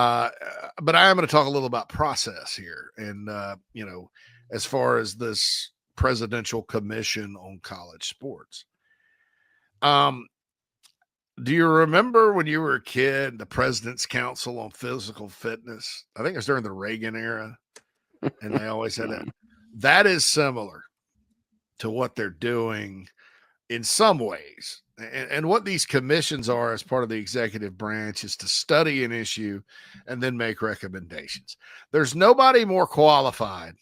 Uh, but I am going to talk a little about process here. And, as far as this presidential commission on college sports. Um, do you remember when you were a kid, the President's Council on Physical Fitness? I think it was during the Reagan era, and they always had that. That is similar to what they're doing in some ways. And what these commissions are as part of the executive branch is to study an issue and then make recommendations. There's nobody more qualified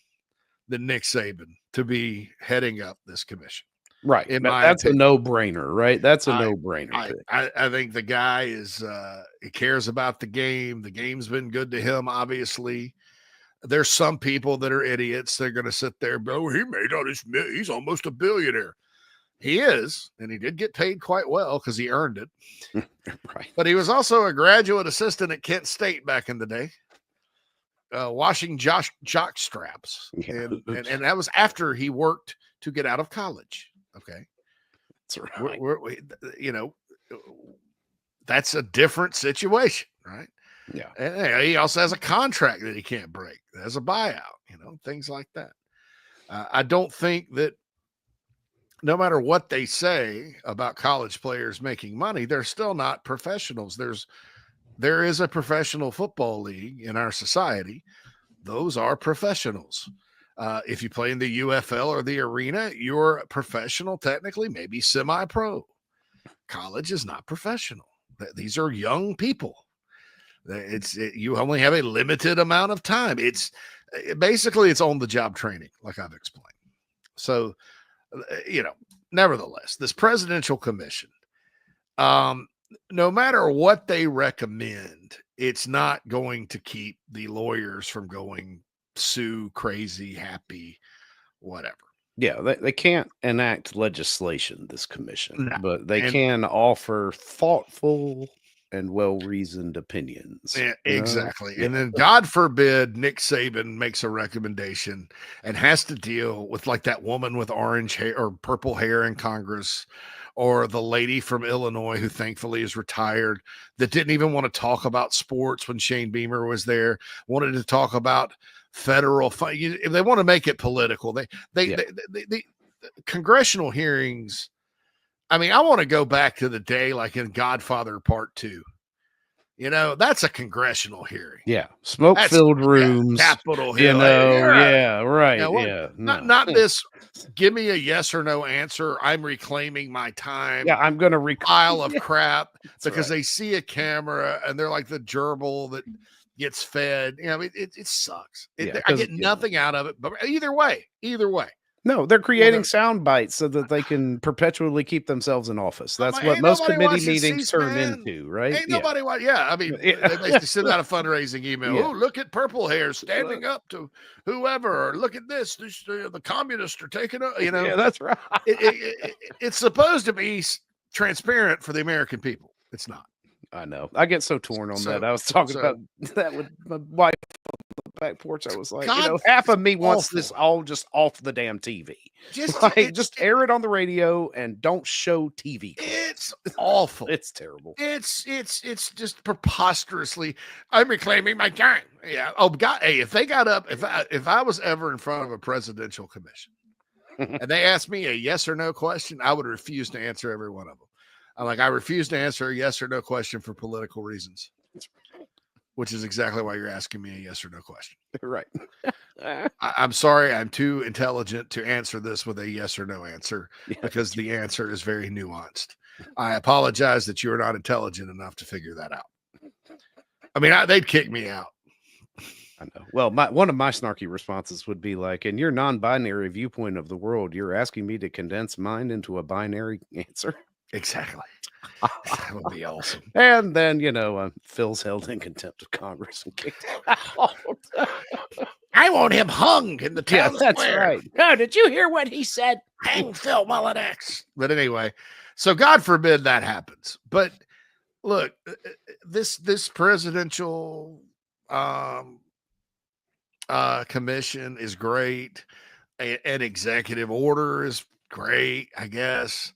than Nick Saban to be heading up this commission. Right. That's a no-brainer, right? That's a no-brainer. I think the guy is he cares about the game. The game's been good to him, obviously. There's some people that are idiots. They're going to sit there, bro. He made all this. He's almost a billionaire. He is, and he did get paid quite well because he earned it. Right. But he was also a graduate assistant at Kent State back in the day, washing jock straps. Yeah. And that was after he worked to get out of college. Okay. That's right. That's a different situation, right? Yeah. And he also has a contract that he can't break. There's a buyout, things like that. I don't think that no matter what they say about college players making money, they're still not professionals. There is a professional football league in our society. Those are professionals. If you play in the UFL or the arena, you're a professional, technically, maybe semi-pro. College is not professional. These are young people. You only have a limited amount of time. It's on the job training, like I've explained. So, nevertheless, this presidential commission, no matter what they recommend, it's not going to keep the lawyers from going sue, crazy, happy, whatever. Yeah, they can't enact legislation, this commission, but they can offer thoughtful and well-reasoned opinions. Yeah, exactly. And then God forbid Nick Saban makes a recommendation and has to deal with like that woman with orange hair or purple hair in Congress, or the lady from Illinois who thankfully is retired that didn't even want to talk about sports when Shane Beamer was there, wanted to talk about federal fund. If they want to make it political, the congressional hearings. I mean, I want to go back to the day like in Godfather Part 2. That's a congressional hearing. Yeah. Smoke-filled rooms. Capitol Hill. Yeah, right. Not this, give me a yes or no answer. I'm reclaiming my time. Yeah, I'm going to pile of crap because they see a camera and they're like the gerbil that gets fed. It sucks. I get nothing out of it. But either way. No, they're creating sound bites so that they can perpetually keep themselves in office. That's what most committee meetings turn into, right? Ain't nobody watch. Yeah, I mean, they basically send out a fundraising email. Yeah. Oh, look at purple hair standing up to whoever, or look at this. The communists are taking up. Yeah, that's right. It's supposed to be transparent for the American people. It's not. I know. I get so torn on that. I was talking about that with my wife on the back porch. I was like, half of me wants this all just off the damn TV. Just air it on the radio and don't show TV. It's awful. It's terrible. It's just preposterously. I'm reclaiming my time. Yeah. Oh God. Hey, if they got up, if I was ever in front of a presidential commission and they asked me a yes or no question, I would refuse to answer every one of them. I refuse to answer a yes or no question for political reasons, which is exactly why you're asking me a yes or no question. Right. I'm sorry. I'm too intelligent to answer this with a yes or no answer because the answer is very nuanced. I apologize that you are not intelligent enough to figure that out. I mean, they'd kick me out. I know. Well, one of my snarky responses would be like, in your non-binary viewpoint of the world, you're asking me to condense mine into a binary answer. Exactly. That would be awesome. And then, Phil's held in contempt of Congress and kicked out. I want him hung in the town square. That's right. No, did you hear what he said? Hang Phil Mullinax. But anyway, so God forbid that happens. But look, this presidential commission is great. An executive order is great, I guess.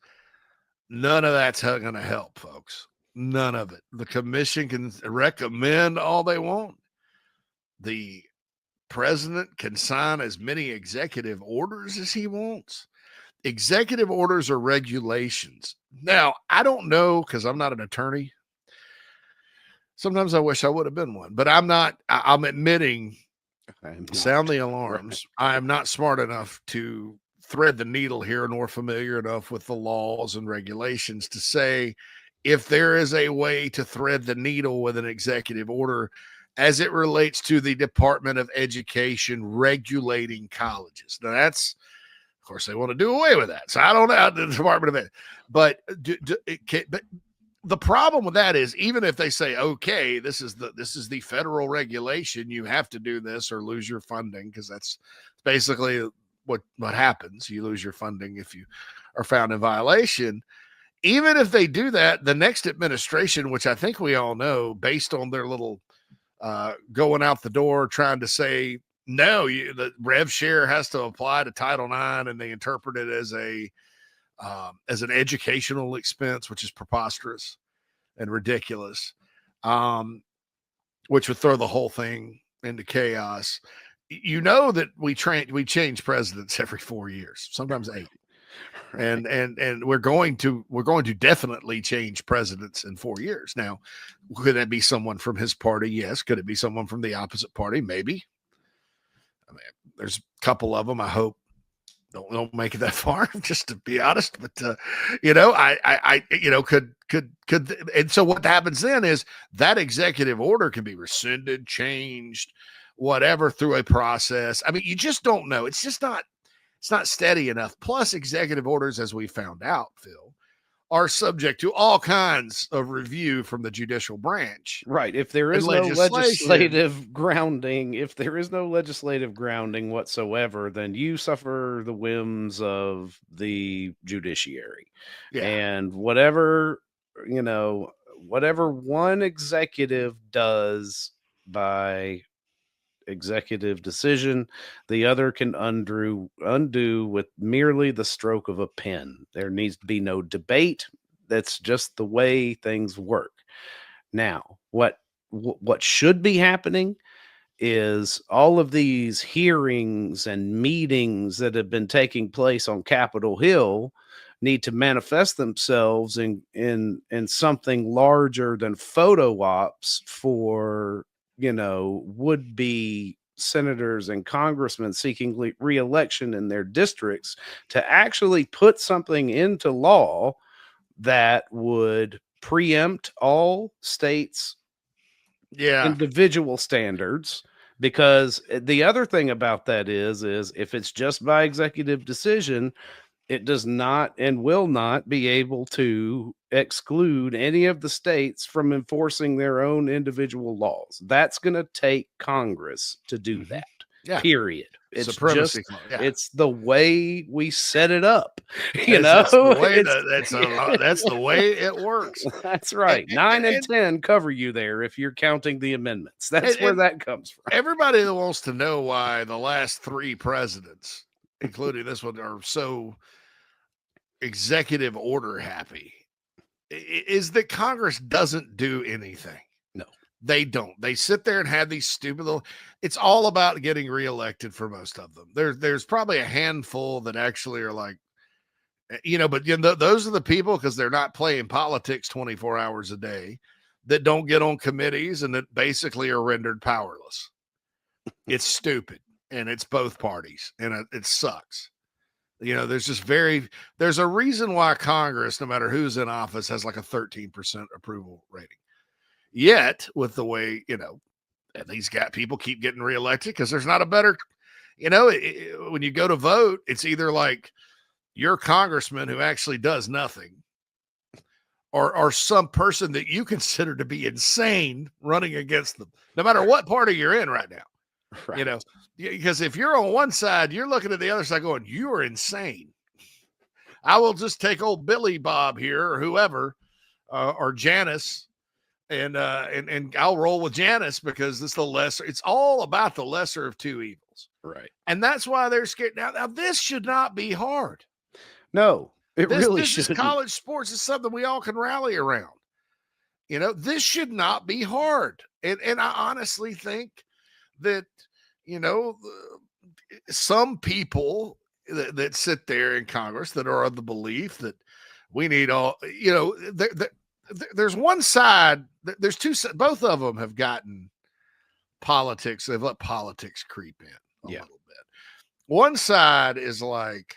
None of that's going to help, folks. None of it. The commission can recommend all they want. The president can sign as many executive orders as he wants. Executive orders are regulations. Now, I don't know because I'm not an attorney. Sometimes I wish I would have been one, but I'm not. I'm admitting, sound the alarms. Right. I am not smart enough to thread the needle here, nor familiar enough with the laws and regulations to say if there is a way to thread the needle with an executive order as it relates to the Department of Education regulating colleges. Now, that's, of course, they want to do away with that. So I don't know the Department of Ed, but the problem with that is even if they say, okay, this is the federal regulation, you have to do this or lose your funding, because that's basically what happens. You lose your funding if you are found in violation. Even if they do that, the next administration, which I think we all know, based on their little going out the door trying to say, no, the rev share has to apply to Title IX, and they interpret it as an educational expense, which is preposterous and ridiculous, which would throw the whole thing into chaos. You know that we change presidents every 4 years, sometimes 8. Right. And we're going to definitely change presidents in 4 years. Now, could that be someone from his party? Yes. Could it be someone from the opposite party? Maybe. I mean, there's a couple of them. I hope don't make it that far, just to be honest. But I could. And so what happens then is that executive order can be rescinded, changed, whatever, through a process. I mean, you just don't know. It's just not. It's not steady enough. Plus, executive orders, as we found out, Phil, are subject to all kinds of review from the judicial branch. Right. If there is no legislative grounding, whatsoever, then you suffer the whims of the judiciary. Yeah. And whatever one executive does by executive decision, the other can undo with merely the stroke of a pen. There needs to be no debate. That's just the way things work. Now, what should be happening is all of these hearings and meetings that have been taking place on Capitol Hill need to manifest themselves in something larger than photo ops for would-be senators and congressmen seeking re-election in their districts, to actually put something into law that would preempt all states' individual standards. Because the other thing about that is if it's just by executive decision, it does not and will not be able to exclude any of the states from enforcing their own individual laws. That's going to take Congress to do that. Yeah. Period. It's supremacy. It's the way we set it up. That's the way it works. That's right. 9 and 10 cover you there if you're counting the amendments. That's where that comes from. Everybody that wants to know why the last 3 presidents, including this one, are so executive order happy, is that Congress doesn't do anything. No, they don't. They sit there and have these stupid little, it's all about getting reelected for most of them. There's probably a handful that actually are like, but those are the people, because they're not playing politics 24 hours a day, that don't get on committees and that basically are rendered powerless. It's stupid, and it's both parties, and it sucks. There's a reason why Congress, no matter who's in office, has like a 13% approval rating. Yet, with the way, these people keep getting reelected, because there's not a better, when you go to vote, it's either like your congressman who actually does nothing, or some person that you consider to be insane running against them, no matter what party you're in right now. Right. Because if you're on one side, you're looking at the other side going, you are insane. I will just take old Billy Bob here, or whoever, or Janice, and I'll roll with Janice, because it's the lesser. It's all about the lesser of two evils. Right. And that's why they're scared. Now this should not be hard. No, it really shouldn't. College sports is something we all can rally around. This should not be hard. And I honestly think that, some people that sit there in Congress that are of the belief that we need all, there's one side, there's two, both of them have gotten politics. They've let politics creep in a little bit. One side is like,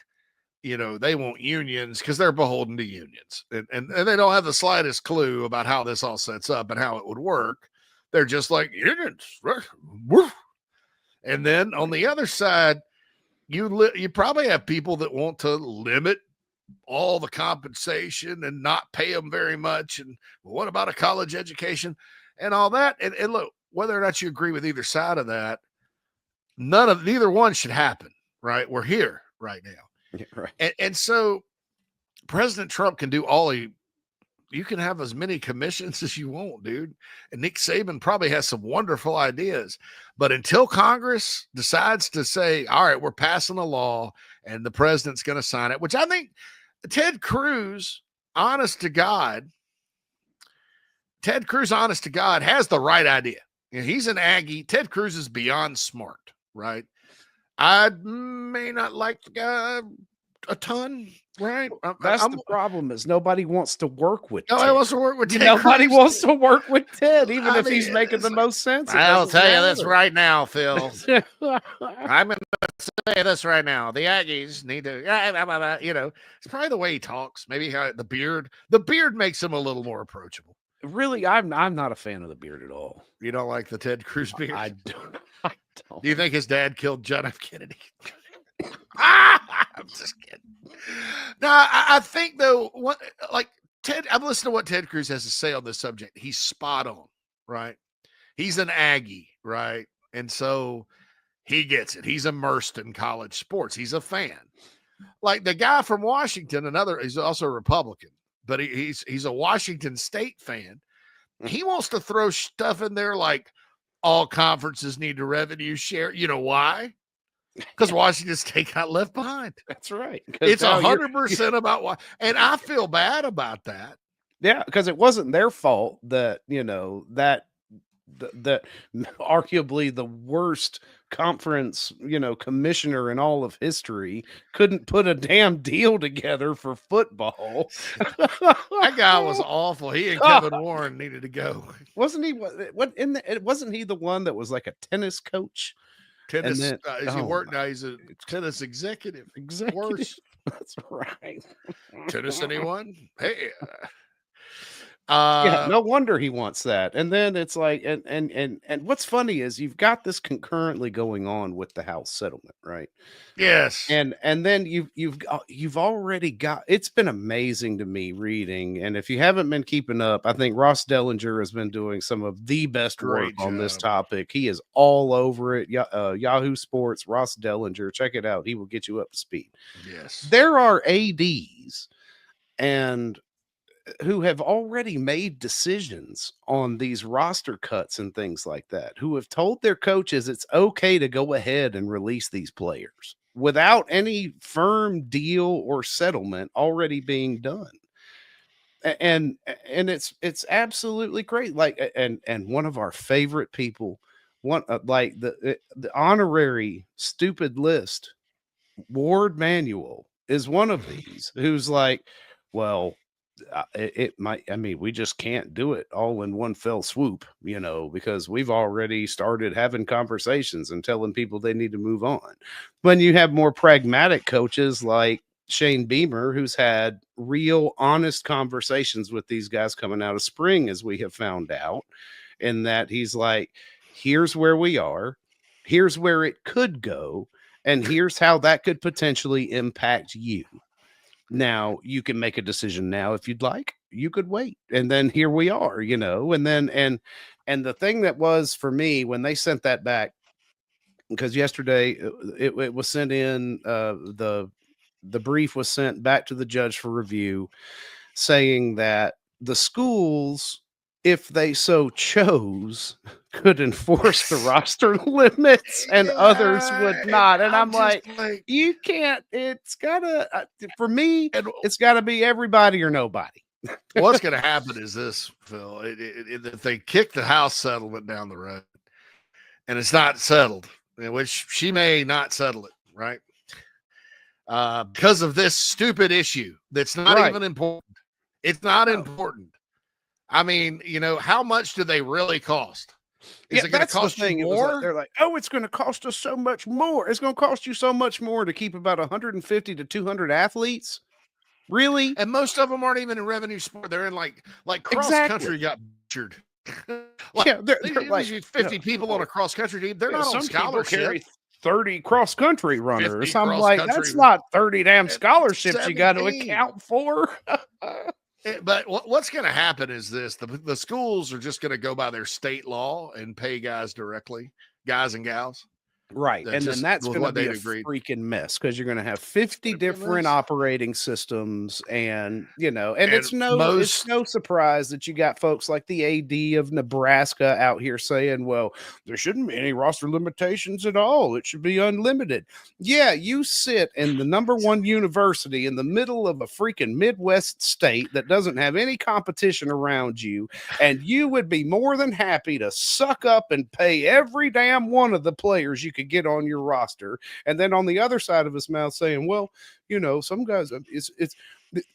they want unions because they're beholden to unions, and they don't have the slightest clue about how this all sets up and how it would work. They're just like unions. And then on the other side, you probably have people that want to limit all the compensation and not pay them very much. And what about a college education and all that? And look, whether or not you agree with either side of that, neither one should happen, right? We're here right now. Yeah, right. And so President Trump can do you can have as many commissions as you want, dude. And Nick Saban probably has some wonderful ideas. But until Congress decides to say, all right, we're passing a law and the president's going to sign it, which I think Ted Cruz, honest to God, has the right idea. He's an Aggie. Ted Cruz is beyond smart, right? I may not like the guy a ton, right? That's the problem is nobody wants to work with Ted. Nobody wants to work with Ted. Nobody wants to work with Ted, even if he's making the most sense. I'll tell you this right now, Phil. I'm going to say this right now. The Aggies need to, it's probably the way he talks. Maybe the beard makes him a little more approachable. Really, I'm not a fan of the beard at all. You don't like the Ted Cruz beard? I don't. Do you think his dad killed John F. Kennedy? I'm just kidding. No, I think though, Ted, I've listened to what Ted Cruz has to say on this subject. He's spot on, right? He's an Aggie, right? And so he gets it. He's immersed in college sports. He's a fan. Like the guy from Washington, he's also a Republican, but he's a Washington State fan. He wants to throw stuff in there like all conferences need to revenue share. You know why? Because Washington State got left behind. That's right. It's 100% about why. And I feel bad about that. Yeah, because it wasn't their fault that, that arguably the worst conference, commissioner in all of history couldn't put a damn deal together for football. That guy was awful. He and Kevin Warren needed to go. Wasn't he? Wasn't he the one that was like a tennis coach? Tennis. He worked now. He's a tennis executive. Worse. That's right. Tennis, anyone? Hey. No wonder he wants that. And then it's like, and what's funny is you've got this concurrently going on with the House settlement, right? Yes. And then you've already got. It's been amazing to me reading, and if you haven't been keeping up, I think Ross Dellinger has been doing some of the best work on this topic. He is all over it. Yahoo Sports, Ross Dellinger, check it out. He will get you up to speed. Yes. There are ADs and who have already made decisions on these roster cuts and things like that, who have told their coaches it's okay to go ahead and release these players without any firm deal or settlement already being done. And it's absolutely great. Like, and one of our favorite people, like the honorary stupid list, Ward Manuel is one of these who's like, well, it might, we just can't do it all in one fell swoop, because we've already started having conversations and telling people they need to move on. When you have more pragmatic coaches like Shane Beamer, who's had real honest conversations with these guys coming out of spring, as we have found out, in that he's like, here's where we are, here's where it could go, and here's how that could potentially impact you. Now you can make a decision now if you'd like. You could wait, and then here we are, and then and the thing that was for me when they sent that back, because yesterday it was sent in, the brief was sent back to the judge for review, saying that the schools, if they so chose, could enforce the roster limits and others would not. And I'm like, you can't, it's gotta, for me, it's gotta be everybody or nobody. What's going to happen is this, Phil. If they kick the House settlement down the road, and it's not settled, which she may not settle it, right? Because of this stupid issue that's not even important. It's not important. I mean, how much do they really cost? Is it going to cost you more? They're like, oh, it's going to cost us so much more. It's going to cost you so much more to keep about 150 to 200 athletes. Really? And most of them aren't even in revenue sport. They're in like cross country got butchered. They're like 50 people on a cross country team. They're not on scholarship. 30 cross country runners. I'm like, that's not 30 damn scholarships 17. You got to account for. But what's going to happen is this: the schools are just going to go by their state law and pay guys directly, guys and gals. Right. And then that's going to be a freaking mess because you're going to have 50 different operating systems and it's no surprise that you got folks like the AD of Nebraska out here saying, well, there shouldn't be any roster limitations at all. It should be unlimited. Yeah, you sit in the #1 university in the middle of a freaking Midwest state that doesn't have any competition around you, and you would be more than happy to suck up and pay every damn one of the players you could get on your roster, and then on the other side of his mouth saying, well, some guys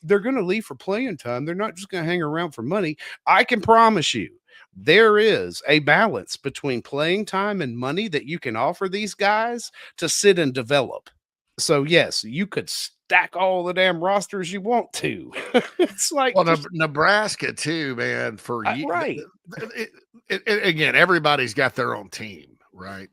they're going to leave for playing time. They're not just going to hang around for money. I can promise you there is a balance between playing time and money that you can offer these guys to sit and develop. So yes, you could stack all the damn rosters you want to. It's like, well, Nebraska too, man, for right. Again, everybody's got their own team, right?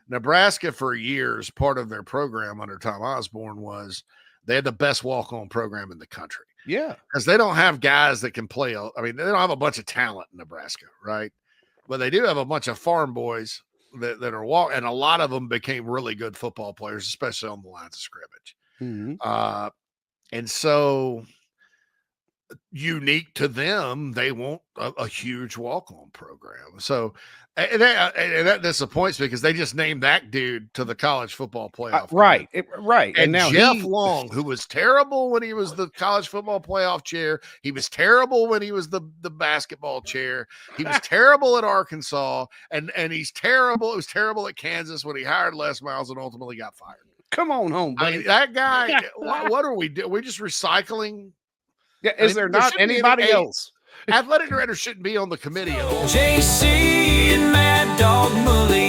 Nebraska for years, part of their program under Tom Osborne was they had the best walk-on program in the country. Yeah. Because they don't have guys that can play. I mean, they don't have a bunch of talent in Nebraska, right? But they do have a bunch of farm boys that are and a lot of them became really good football players, especially on the lines of scrimmage. Mm-hmm. And so unique to them, they want a huge walk-on program. So and that disappoints me because they just named that dude to the college football playoff. Right. And now Jeff Long, who was terrible when he was the college football playoff chair. He was terrible when he was the basketball chair. He was terrible at Arkansas. And he's terrible. It was terrible at Kansas when he hired Les Miles and ultimately got fired. Come on home, buddy. I mean, that guy, what are we doing? We're just recycling. Yeah, is there not anybody else? Athletic director shouldn't be on the committee at all. JC and Mad Dog Mully